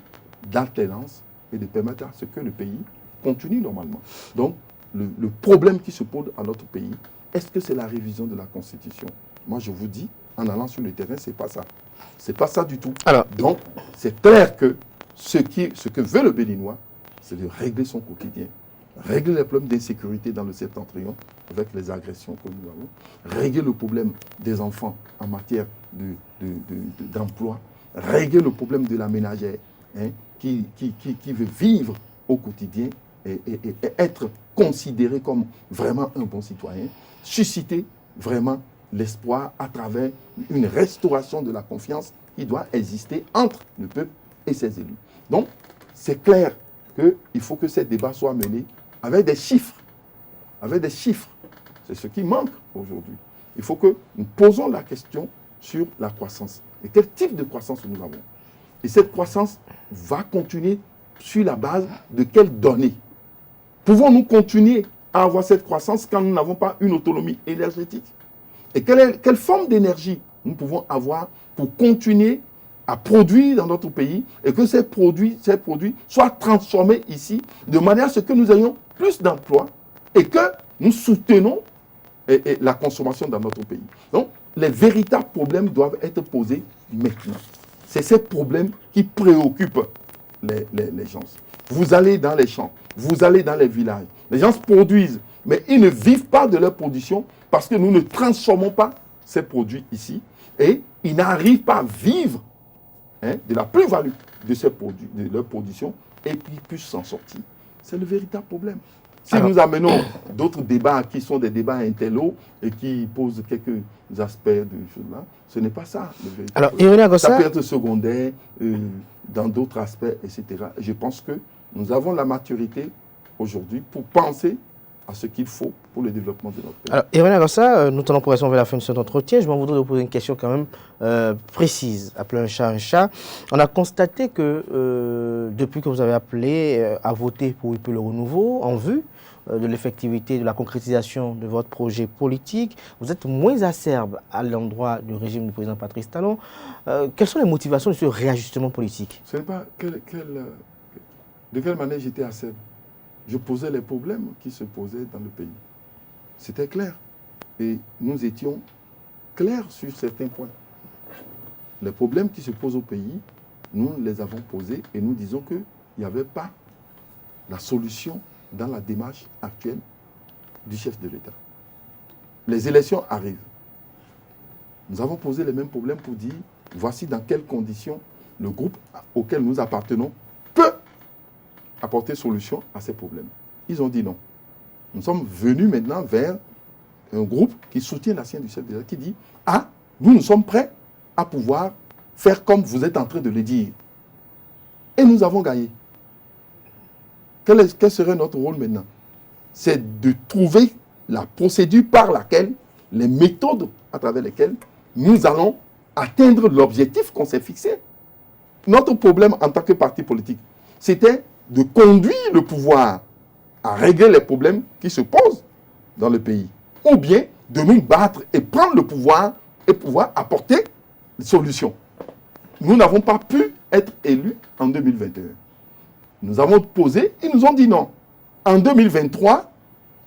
Speaker 3: d'alternance et de permettre à ce que le pays continue normalement. Donc, le problème qui se pose à notre pays, est-ce que c'est la révision de la Constitution? Moi, je vous dis, en allant sur le terrain, c'est pas ça. C'est pas ça du tout. Alors, donc, c'est clair que ce que veut le Béninois, c'est de régler son quotidien, régler les problèmes d'insécurité dans le septentrion avec les agressions que nous avons, régler le problème des enfants en matière d'emploi, régler le problème de la ménagère qui veut vivre au quotidien et être considéré comme vraiment un bon citoyen, susciter vraiment l'espoir à travers une restauration de la confiance qui doit exister entre le peuple et ses élus. Donc, c'est clair qu'il faut que ces débats soient menés avec des chiffres. Avec des chiffres. C'est ce qui manque aujourd'hui. Il faut que nous posons la question sur la croissance. Et quel type de croissance nous avons? Et cette croissance va continuer sur la base de quelles données? Pouvons-nous continuer à avoir cette croissance quand nous n'avons pas une autonomie énergétique? Et quelle forme d'énergie nous pouvons avoir pour continuer à produire dans notre pays et que ces produits soient transformés ici de manière à ce que nous ayons plus d'emplois et que nous soutenons la consommation dans notre pays. Donc, les véritables problèmes doivent être posés maintenant. C'est ces problèmes qui préoccupent les gens. Vous allez dans les champs, vous allez dans les villages. Les gens produisent, mais ils ne vivent pas de leur production parce que nous ne transformons pas ces produits ici et ils n'arrivent pas à vivre de la plus-value de ces produits, de leur production et qu'ils puissent s'en sortir. C'est le véritable problème. Si nous amenons d'autres débats qui sont des débats intello et qui posent quelques aspects de choses-là, ce n'est pas ça le véritable problème. Ça peut être secondaire dans d'autres aspects, etc. Je pense que nous avons la maturité aujourd'hui pour penser à ce qu'il faut pour le développement de notre pays.
Speaker 2: Alors, Irène Agossa, nous tenons progression vers la fin de cet entretien. Je m'en voudrais vous poser une question quand même précise. Appeler un chat un chat. On a constaté que depuis que vous avez appelé à voter pour UP Le Renouveau, en vue de l'effectivité, de la concrétisation de votre projet politique, vous êtes moins acerbe à l'endroit du régime du président Patrice Talon. Quelles sont les motivations de ce réajustement politique?
Speaker 3: Ce n'est pas de quelle manière j'étais acerbe. Je posais les problèmes qui se posaient dans le pays. C'était clair. Et nous étions clairs sur certains points. Les problèmes qui se posent au pays, nous les avons posés et nous disons qu'il n'y avait pas la solution dans la démarche actuelle du chef de l'État. Les élections arrivent. Nous avons posé les mêmes problèmes pour dire voici dans quelles conditions le groupe auquel nous appartenons peut apporter solution à ces problèmes. Ils ont dit non. Nous sommes venus maintenant vers un groupe qui soutient l'action du chef de l'État, qui dit « Ah, nous sommes prêts à pouvoir faire comme vous êtes en train de le dire. » Et nous avons gagné. Quel serait notre rôle maintenant? c'est de trouver la procédure par laquelle, les méthodes à travers lesquelles nous allons atteindre l'objectif qu'on s'est fixé. Notre problème en tant que parti politique, c'était de conduire le pouvoir à régler les problèmes qui se posent dans le pays. Ou bien de nous battre et prendre le pouvoir et pouvoir apporter des solutions. Nous n'avons pas pu être élus en 2021. Nous avons posé, ils nous ont dit non. En 2023,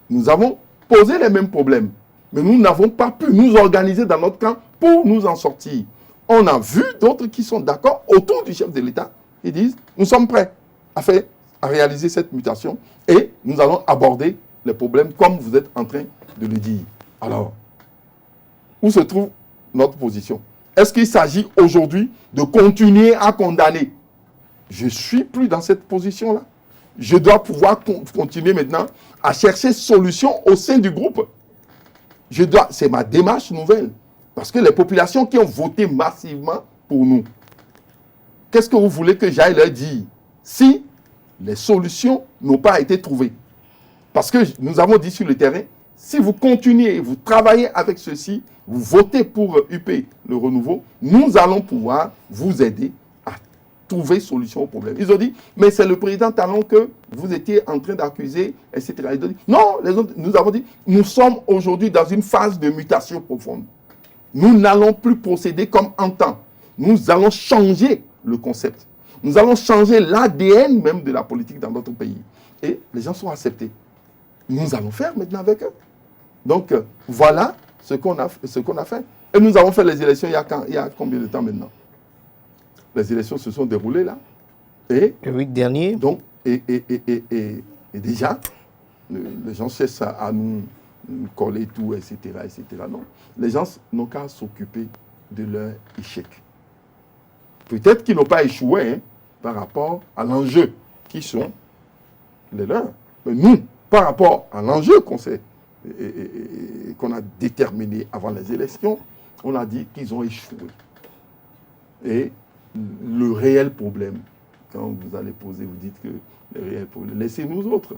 Speaker 3: nous avons posé les mêmes problèmes. Mais nous n'avons pas pu nous organiser dans notre camp pour nous en sortir. On a vu d'autres qui sont d'accord autour du chef de l'État. Ils disent, nous sommes prêts à réaliser cette mutation et nous allons aborder les problèmes comme vous êtes en train de le dire. Alors, où se trouve notre position? Est-ce qu'il s'agit aujourd'hui de continuer à condamner? Je ne suis plus dans cette position-là. Je dois pouvoir continuer maintenant à chercher solution au sein du groupe. C'est ma démarche nouvelle. Parce que les populations qui ont voté massivement pour nous, qu'est-ce que vous voulez que j'aille leur dire si les solutions n'ont pas été trouvées? Parce que nous avons dit sur le terrain, si vous continuez, vous travaillez avec ceci, vous votez pour UP, le renouveau, nous allons pouvoir vous aider à trouver solution au problème. Ils ont dit, mais c'est le président Talon que vous étiez en train d'accuser, etc. Ils ont dit, non, les autres, nous avons dit, nous sommes aujourd'hui dans une phase de mutation profonde. Nous n'allons plus procéder comme en temps. Nous allons changer le concept. Nous allons changer l'ADN même de la politique dans notre pays. Et les gens sont acceptés. Nous allons faire maintenant avec eux. Donc, voilà ce qu'on a fait. Et nous avons fait les élections il y a combien de temps maintenant? Les élections se sont déroulées là. Et
Speaker 2: le week dernier.
Speaker 3: Donc, et déjà, les gens cessent à nous coller tout, etc., etc. Non. Les gens n'ont qu'à s'occuper de leur échec. Peut-être qu'ils n'ont pas échoué par rapport à l'enjeu qui sont les leurs. Mais nous, par rapport à l'enjeu qu'on a déterminé avant les élections, on a dit qu'ils ont échoué. Et le réel problème, quand vous allez poser, vous dites que le réel problème, laissez-nous autres.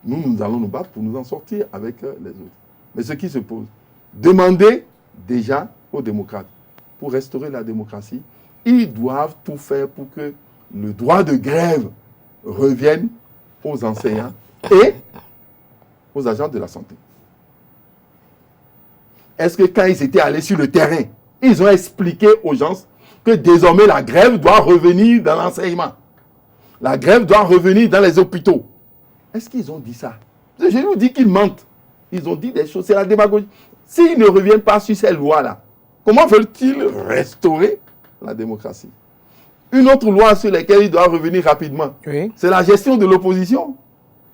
Speaker 3: Nous allons nous battre pour nous en sortir avec les autres. Mais ce qui se pose, demandez déjà aux démocrates, pour restaurer la démocratie, ils doivent tout faire pour que le droit de grève revienne aux enseignants et aux agents de la santé. Est-ce que quand ils étaient allés sur le terrain, ils ont expliqué aux gens que désormais la grève doit revenir dans l'enseignement? La grève doit revenir dans les hôpitaux. Est-ce qu'ils ont dit ça? Je vous dis qu'ils mentent. Ils ont dit des choses, c'est la démagogie. S'ils ne reviennent pas sur ces lois-là, comment veulent-ils restaurer la démocratie? Une autre loi sur laquelle ils doivent revenir rapidement, c'est la gestion de l'opposition.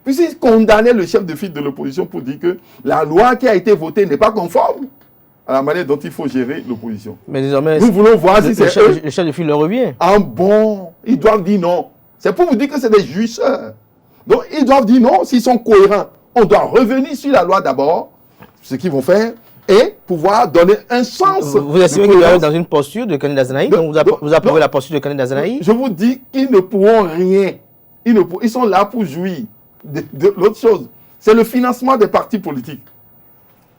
Speaker 3: Puisqu'ils condamnaient le chef de file de l'opposition pour dire que la loi qui a été votée n'est pas conforme à la manière dont il faut gérer l'opposition.
Speaker 2: Mais désormais,
Speaker 3: nous voulons voir si c'est eux.
Speaker 2: Le chef de file leur revient.
Speaker 3: Ah bon, ils doivent dire non. C'est pour vous dire que c'est des jouisseurs. Donc, ils doivent dire non s'ils sont cohérents. On doit revenir sur la loi d'abord, ce qu'ils vont faire, et pouvoir donner un sens.
Speaker 2: Vous estimez qu'ils doivent être dans une posture de Kani Dazanaï? Donc, vous approuvez la posture de Kani Dazanaï?
Speaker 3: Je vous dis qu'ils ne pourront rien. Ils sont là pour jouir de l'autre chose. C'est le financement des partis politiques.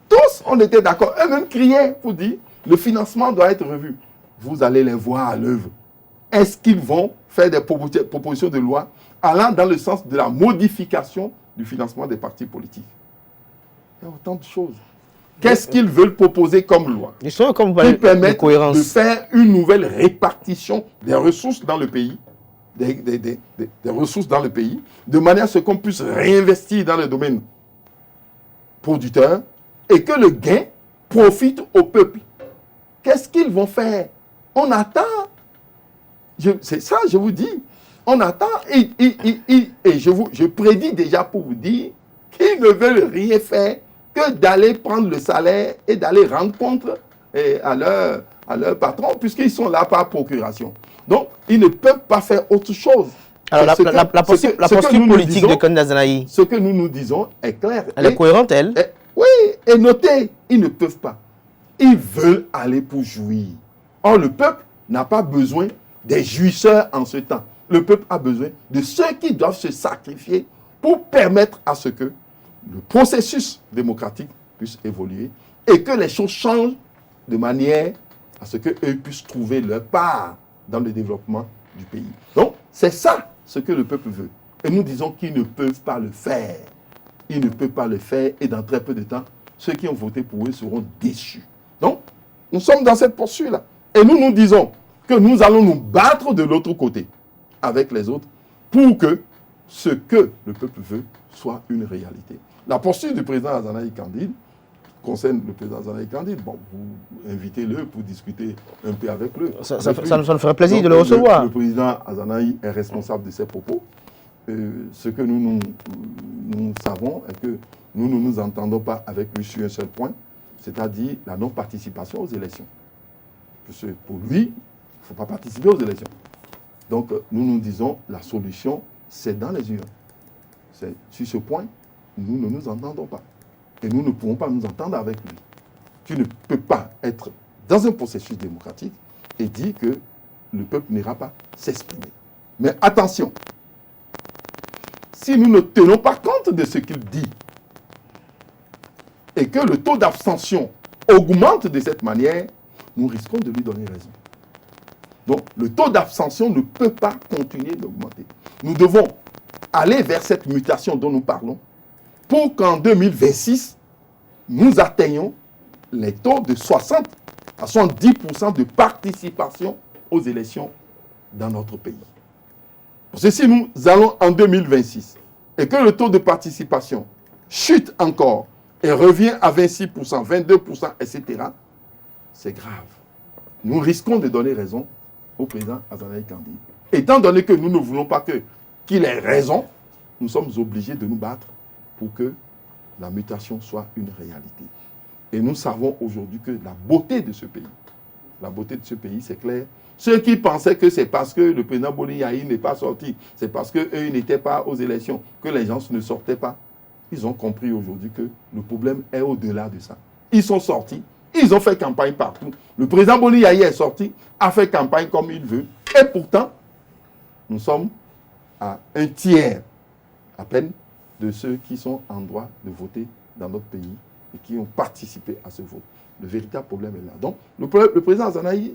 Speaker 3: Tous, on était d'accord. Eux-mêmes criaient pour dire le financement doit être revu. Vous allez les voir à l'œuvre. Est-ce qu'ils vont faire des propositions de loi allant dans le sens de la modification du financement des partis politiques? Il y a autant de choses. Qu'est-ce qu'ils veulent proposer comme loi?
Speaker 2: Justement, comme vous parlez de cohérence,
Speaker 3: de faire une nouvelle répartition des ressources dans le pays, des ressources dans le pays, de manière à ce qu'on puisse réinvestir dans le domaine producteur et que le gain profite au peuple. Qu'est-ce qu'ils vont faire? On attend. C'est ça, je vous dis. On attend et je prédis déjà pour vous dire qu'ils ne veulent rien faire que d'aller prendre le salaire et d'aller rendre compte à leur patron, puisqu'ils sont là par procuration. Donc, ils ne peuvent pas faire autre chose.
Speaker 2: Alors, la posture politique de Kani Dazanaï,
Speaker 3: ce que nous disons est clair.
Speaker 2: Elle est cohérente, elle?
Speaker 3: Oui, et notez, ils ne peuvent pas. Ils veulent aller pour jouir. Or, le peuple n'a pas besoin des jouisseurs en ce temps. Le peuple a besoin de ceux qui doivent se sacrifier pour permettre à ce que le processus démocratique puisse évoluer et que les choses changent de manière à ce qu'eux puissent trouver leur part dans le développement du pays. Donc, c'est ça ce que le peuple veut. Et nous disons qu'ils ne peuvent pas le faire. Ils ne peuvent pas le faire et dans très peu de temps, ceux qui ont voté pour eux seront déçus. Donc, nous sommes dans cette poursuite-là. Et nous disons que nous allons nous battre de l'autre côté avec les autres pour que ce que le peuple veut soit une réalité. La poursuite du président Azanaï Candide concerne le président Azanaï Candide. Bon, vous invitez-le pour discuter un peu avec lui.
Speaker 2: Ça nous ferait plaisir. Donc, de le recevoir.
Speaker 3: Le président Azanaï est responsable de ses propos. Ce que nous savons est que nous ne nous entendons pas avec lui sur un seul point, c'est-à-dire la non-participation aux élections. Parce que pour lui, il ne faut pas participer aux élections. Donc, nous disons, la solution, c'est dans les urnes. Sur ce point, nous ne nous entendons pas. Et nous ne pouvons pas nous entendre avec lui. Tu ne peux pas être dans un processus démocratique et dire que le peuple n'ira pas s'exprimer. Mais attention, si nous ne tenons pas compte de ce qu'il dit et que le taux d'abstention augmente de cette manière, nous risquons de lui donner raison. Donc, le taux d'abstention ne peut pas continuer d'augmenter. Nous devons aller vers cette mutation dont nous parlons pour qu'en 2026, nous atteignions les taux de 60 à 70% de participation aux élections dans notre pays. Parce que si nous allons en 2026 et que le taux de participation chute encore et revient à 26%, 22%, etc., c'est grave. Nous risquons de donner raison au président Azanaï Candide. Étant donné que nous ne voulons pas qu'il ait raison, nous sommes obligés de nous battre pour que la mutation soit une réalité. Et nous savons aujourd'hui que la beauté de ce pays, c'est clair. Ceux qui pensaient que c'est parce que le président Boni Yahi n'est pas sorti, c'est parce qu'eux n'étaient pas aux élections, que les gens ne sortaient pas, ils ont compris aujourd'hui que le problème est au-delà de ça. Ils sont sortis, ils ont fait campagne partout. Le président Boni Yahi est sorti, a fait campagne comme il veut. Et pourtant, nous sommes à un tiers à peine de ceux qui sont en droit de voter dans notre pays et qui ont participé à ce vote. Le véritable problème est là. Donc, le président Azanaï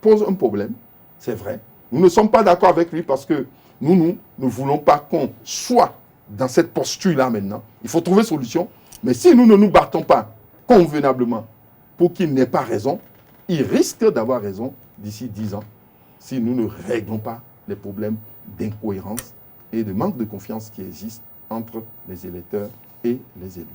Speaker 3: pose un problème, c'est vrai. Nous ne sommes pas d'accord avec lui parce que nous ne voulons pas qu'on soit dans cette posture-là maintenant. Il faut trouver solution. Mais si nous ne nous battons pas convenablement pour qu'il n'ait pas raison, il risque d'avoir raison d'ici 10 ans si nous ne réglons pas les problèmes d'incohérence et de manque de confiance qui existent entre les électeurs et les élus.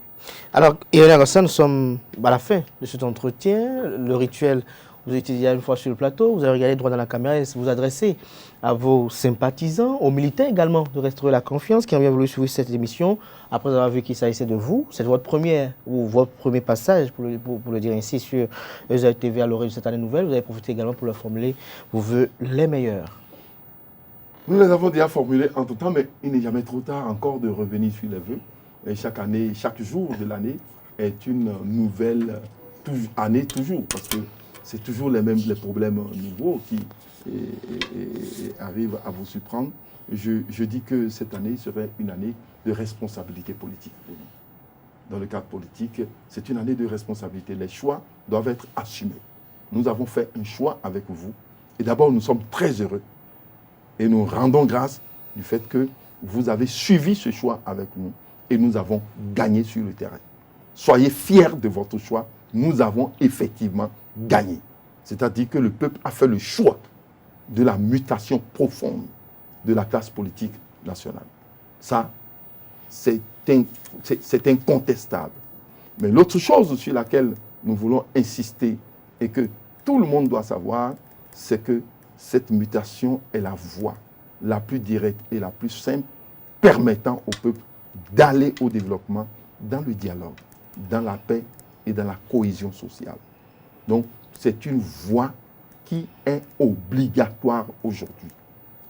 Speaker 2: Alors, Irénée Agossa, nous sommes à la fin de cet entretien. Le rituel, vous étiez déjà une fois sur le plateau, vous avez regardé droit dans la caméra et vous adressez à vos sympathisants, aux militants également, de restaurer la confiance, qui ont bien voulu suivre cette émission, après avoir vu qu'il s'agissait de vous. C'est votre première, ou votre premier passage, pour le dire ainsi, sur ESA TV à l'orée de cette année nouvelle. Vous avez profité également pour leur formuler vos vœux les meilleurs.
Speaker 3: Nous les avons déjà formulés entre-temps, mais il n'est jamais trop tard encore de revenir sur les vœux. Et chaque année, chaque jour de l'année est une nouvelle année toujours, parce que c'est toujours les problèmes nouveaux qui arrivent à vous surprendre. Je dis que cette année serait une année de responsabilité politique pour nous. Dans le cadre politique, c'est une année de responsabilité. Les choix doivent être assumés. Nous avons fait un choix avec vous. Et d'abord, nous sommes très heureux. Et nous rendons grâce du fait que vous avez suivi ce choix avec nous. Et nous avons gagné sur le terrain. Soyez fiers de votre choix. Nous avons effectivement gagné. C'est-à-dire que le peuple a fait le choix de la mutation profonde de la classe politique nationale. Ça, c'est incontestable. Mais l'autre chose sur laquelle nous voulons insister et que tout le monde doit savoir, c'est que cette mutation est la voie la plus directe et la plus simple permettant au peuple d'aller au développement dans le dialogue, dans la paix et dans la cohésion sociale. Donc, c'est une voie qui est obligatoire aujourd'hui.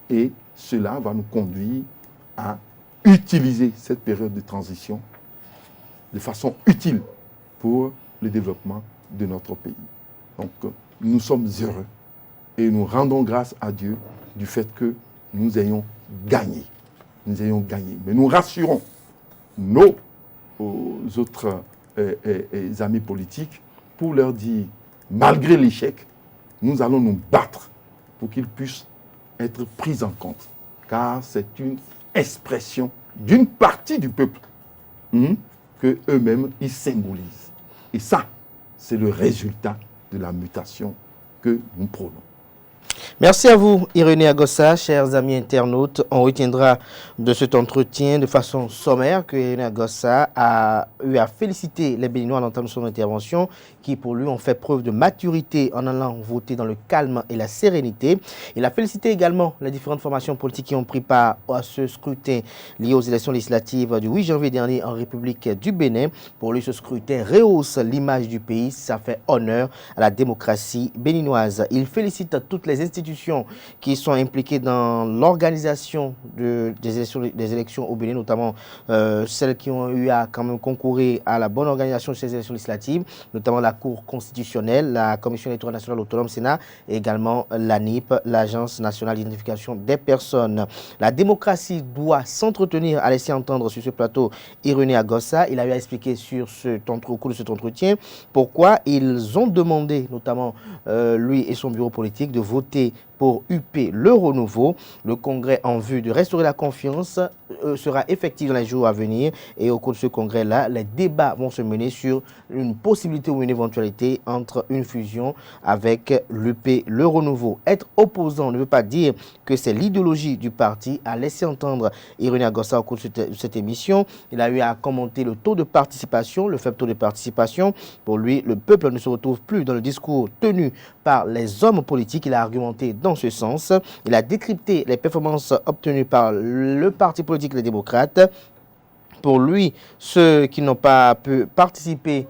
Speaker 3: Et cela va nous conduire à utiliser cette période de transition de façon utile pour le développement de notre pays. Donc, nous sommes heureux et nous rendons grâce à Dieu du fait que nous ayons gagné. Nous ayons gagné. Mais nous rassurons nos aux autres amis politiques pour leur dire, malgré l'échec, nous allons nous battre pour qu'ils puissent être pris en compte. Car c'est une expression d'une partie du peuple que eux-mêmes, ils symbolisent. Et ça, c'est le résultat de la mutation que nous prônons.
Speaker 2: Merci à vous, Irénée Agossa, chers amis internautes. On retiendra de cet entretien de façon sommaire que Irénée Agossa a eu à féliciter les Béninois en entendant son intervention, qui pour lui ont fait preuve de maturité en allant voter dans le calme et la sérénité. Il a félicité également les différentes formations politiques qui ont pris part à ce scrutin lié aux élections législatives du 8 janvier dernier en République du Bénin. Pour lui, ce scrutin rehausse l'image du pays. Ça fait honneur à la démocratie béninoise. Il félicite toutes les institutions qui sont impliquées dans l'organisation des élections au Bénin, notamment celles qui ont eu à quand même concourir à la bonne organisation de ces élections législatives, notamment la Cour constitutionnelle, la Commission électorale nationale autonome Sénat et également l'ANIP, l'Agence nationale d'identification des personnes. La démocratie doit s'entretenir, a laissé entendre sur ce plateau Irénée Agossa. Il a eu à expliquer au cours de cet entretien pourquoi ils ont demandé, notamment lui et son bureau politique, de voter pour UP le renouveau. Le congrès en vue de restaurer la confiance sera effectif dans les jours à venir et au cours de ce congrès-là, les débats vont se mener sur une possibilité ou une éventualité entre une fusion avec l'UP le renouveau. Être opposant ne veut pas dire que c'est l'idéologie du parti, a laissé entendre Irénée Agossa au cours de cette émission. Il a eu à commenter le taux de participation, le faible taux de participation. Pour lui, le peuple ne se retrouve plus dans le discours tenu par les hommes politiques. Il a argumenté dans ce sens. Il a décrypté les performances obtenues par le parti politique Les Démocrates. Pour lui, ceux qui n'ont pas pu participer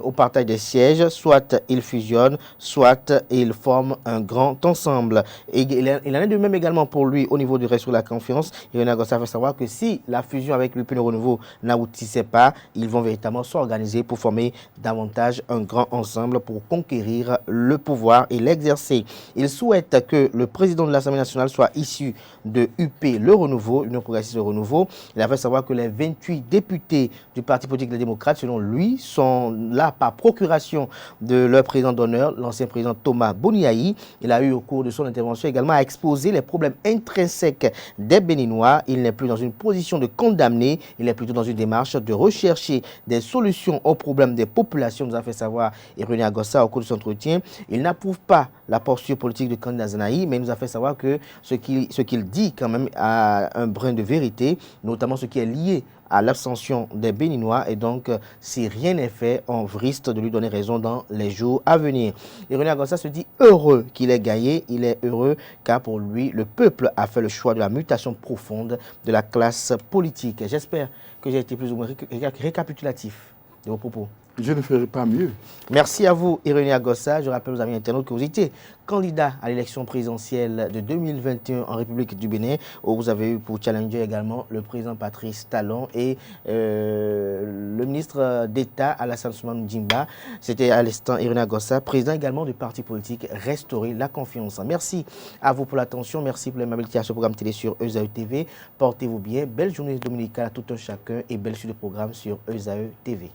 Speaker 2: au partage des sièges, soit ils fusionnent, soit ils forment un grand ensemble. Et il en est de même également pour lui au niveau du reste de la confiance. Irénée Agossa fait savoir que si la fusion avec l'UP le renouveau n'aboutissait pas, ils vont véritablement s'organiser pour former davantage un grand ensemble pour conquérir le pouvoir et l'exercer. Il souhaite que le président de l'Assemblée nationale soit issu de UP le renouveau, Union progressiste le renouveau. Il a fait savoir que les 28 députés du parti politique des démocrates, selon lui, sont là par procuration de leur président d'honneur, l'ancien président Thomas Boniaï. Il a eu au cours de son intervention également à exposer les problèmes intrinsèques des Béninois. Il n'est plus dans une position de condamner, il est plutôt dans une démarche de rechercher des solutions aux problèmes des populations, nous a fait savoir Irénée Agossa au cours de son entretien. Il n'approuve pas la posture politique de candidat Zanaï, mais il nous a fait savoir que ce qu'il dit quand même a un brin de vérité, notamment ce qui est lié à l'abstention des Béninois, et donc si rien n'est fait, on risque de lui donner raison dans les jours à venir. Irénée Agossa se dit heureux qu'il ait gagné, il est heureux car pour lui, le peuple a fait le choix de la mutation profonde de la classe politique. J'espère que j'ai été plus ou moins récapitulatif de vos propos.
Speaker 3: Je ne ferai pas mieux.
Speaker 2: Merci à vous, Irénée Agossa. Je rappelle aux amis internautes que vous étiez candidat à l'élection présidentielle de 2021 en République du Bénin, où vous avez eu pour challenger également le président Patrice Talon et le ministre d'État Alassane Soumane Djimba. C'était à l'instant Irénée Agossa, président également du parti politique Restaurer la confiance. Merci à vous pour l'attention. Merci pour l'amabilité à ce programme télé sur ESAE TV. Portez-vous bien. Belle journée dominicale à tout un chacun et belle suite de programme sur ESAE TV.